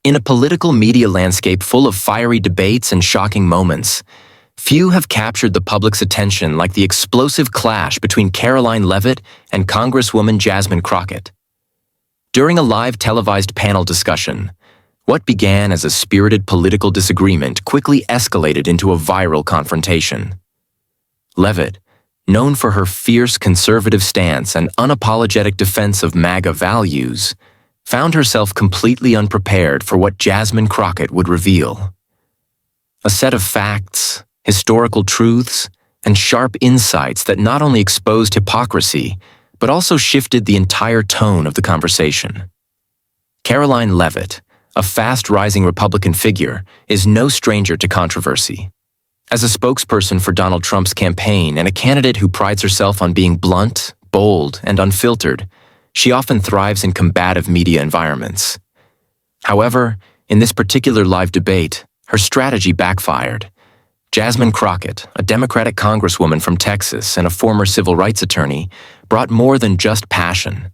In a political media landscape full of fiery debates and shocking moments, few have captured the public's attention like the explosive clash between Karoline Leavitt and Congresswoman Jasmine Crockett. During a live televised panel discussion, what began as a spirited political disagreement quickly escalated into a viral confrontation. Leavitt, known for her fierce conservative stance and unapologetic defense of MAGA values, found herself completely unprepared for what Jasmine Crockett would reveal. A set of facts, historical truths, and sharp insights that not only exposed hypocrisy, but also shifted the entire tone of the conversation. Karoline Leavitt, a fast-rising Republican figure, is no stranger to controversy. As a spokesperson for Donald Trump's campaign and a candidate who prides herself on being blunt, bold, and unfiltered, she often thrives in combative media environments. However, in this particular live debate, her strategy backfired. Jasmine Crockett, a Democratic congresswoman from Texas and a former civil rights attorney, brought more than just passion.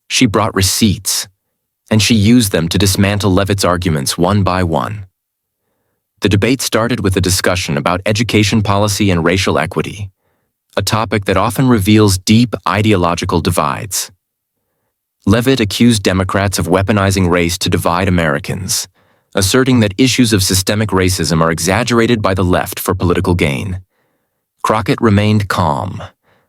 She brought receipts, and she used them to dismantle Leavitt's arguments one by one. The debate started with a discussion about education policy and racial equity, a topic that often reveals deep ideological divides. Leavitt accused Democrats of weaponizing race to divide Americans, asserting that issues of systemic racism are exaggerated by the left for political gain. Crockett remained calm,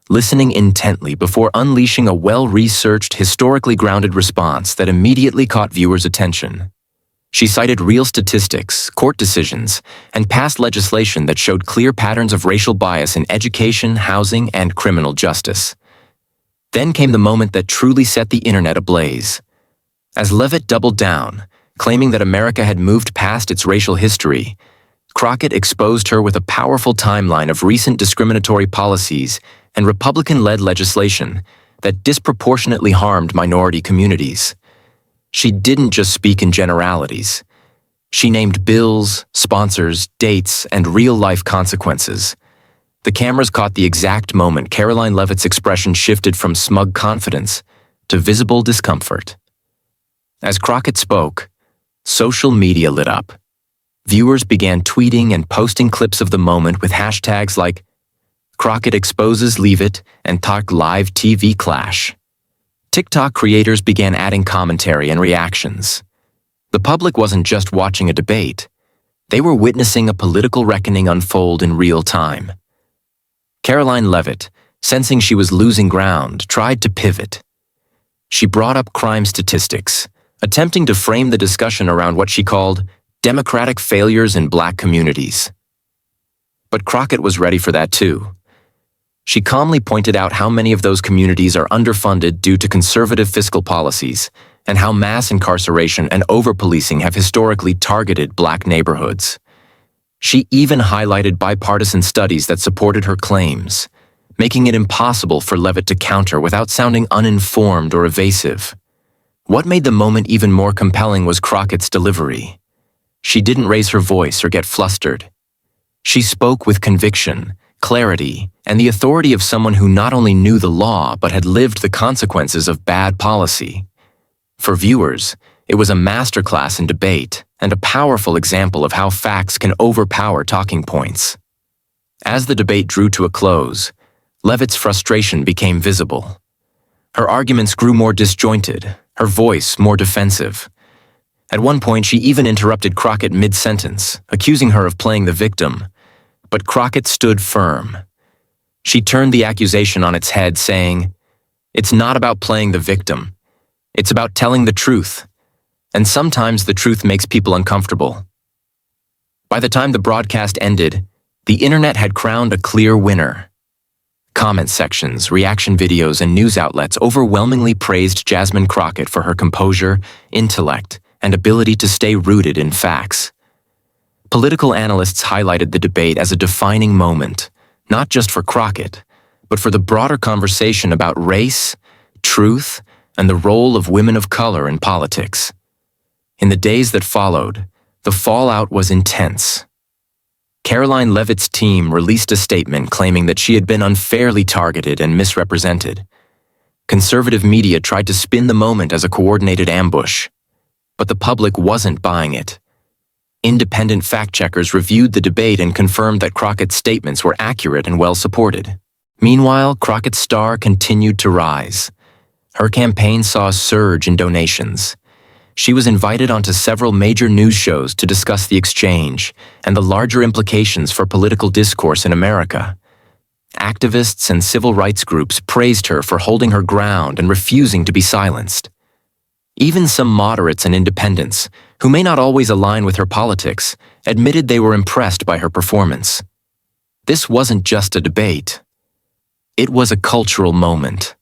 listening intently before unleashing a well-researched, historically grounded response that immediately caught viewers' attention. She cited real statistics, court decisions, and past legislation that showed clear patterns of racial bias in education, housing, and criminal justice. Then came the moment that truly set the internet ablaze. As Leavitt doubled down, claiming that America had moved past its racial history, Crockett exposed her with a powerful timeline of recent discriminatory policies and Republican-led legislation that disproportionately harmed minority communities. She didn't just speak in generalities. She named bills, sponsors, dates, and real-life consequences. The cameras caught the exact moment Karoline Leavitt's expression shifted from smug confidence to visible discomfort. As Crockett spoke, social media lit up. Viewers began tweeting and posting clips of the moment with hashtags like Crockett exposes Leavitt and Talk Live TV clash. TikTok creators began adding commentary and reactions. The public wasn't just watching a debate. They were witnessing a political reckoning unfold in real time. Karoline Leavitt, sensing she was losing ground, tried to pivot. She brought up crime statistics, attempting to frame the discussion around what she called democratic failures in Black communities. But Crockett was ready for that too. She calmly pointed out how many of those communities are underfunded due to conservative fiscal policies, and how mass incarceration and over-policing have historically targeted Black neighborhoods. She even highlighted bipartisan studies that supported her claims, making it impossible for Leavitt to counter without sounding uninformed or evasive. What made the moment even more compelling was Crockett's delivery. She didn't raise her voice or get flustered. She spoke with conviction, clarity, and the authority of someone who not only knew the law but had lived the consequences of bad policy. For viewers, it was a masterclass in debate and a powerful example of how facts can overpower talking points. As the debate drew to a close, Leavitt's frustration became visible. Her arguments grew more disjointed, her voice more defensive. At one point, she even interrupted Crockett mid-sentence, accusing her of playing the victim. But Crockett stood firm. She turned the accusation on its head, saying, "It's not about playing the victim. It's about telling the truth. And sometimes the truth makes people uncomfortable." By the time the broadcast ended, the internet had crowned a clear winner. Comment sections, reaction videos, and news outlets overwhelmingly praised Jasmine Crockett for her composure, intellect, and ability to stay rooted in facts. Political analysts highlighted the debate as a defining moment, not just for Crockett, but for the broader conversation about race, truth, and the role of women of color in politics. In the days that followed, the fallout was intense. Karoline Leavitt's team released a statement claiming that she had been unfairly targeted and misrepresented. Conservative media tried to spin the moment as a coordinated ambush. But the public wasn't buying it. Independent fact-checkers reviewed the debate and confirmed that Crockett's statements were accurate and well-supported. Meanwhile, Crockett's star continued to rise. Her campaign saw a surge in donations. She was invited onto several major news shows to discuss the exchange and the larger implications for political discourse in America. Activists and civil rights groups praised her for holding her ground and refusing to be silenced. Even some moderates and independents, who may not always align with her politics, admitted they were impressed by her performance. This wasn't just a debate. It was a cultural moment.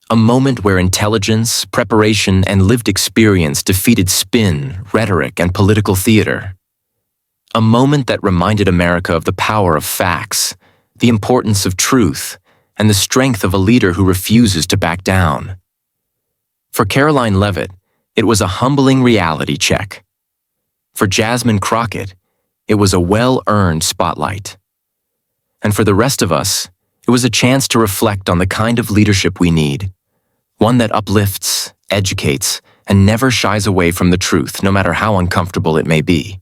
A moment where intelligence, preparation, and lived experience defeated spin, rhetoric, and political theater. A moment that reminded America of the power of facts, the importance of truth, and the strength of a leader who refuses to back down. For Karoline Leavitt, it was a humbling reality check. For Jasmine Crockett, it was a well-earned spotlight. And for the rest of us, it was a chance to reflect on the kind of leadership we need, one that uplifts, educates, and never shies away from the truth, no matter how uncomfortable it may be.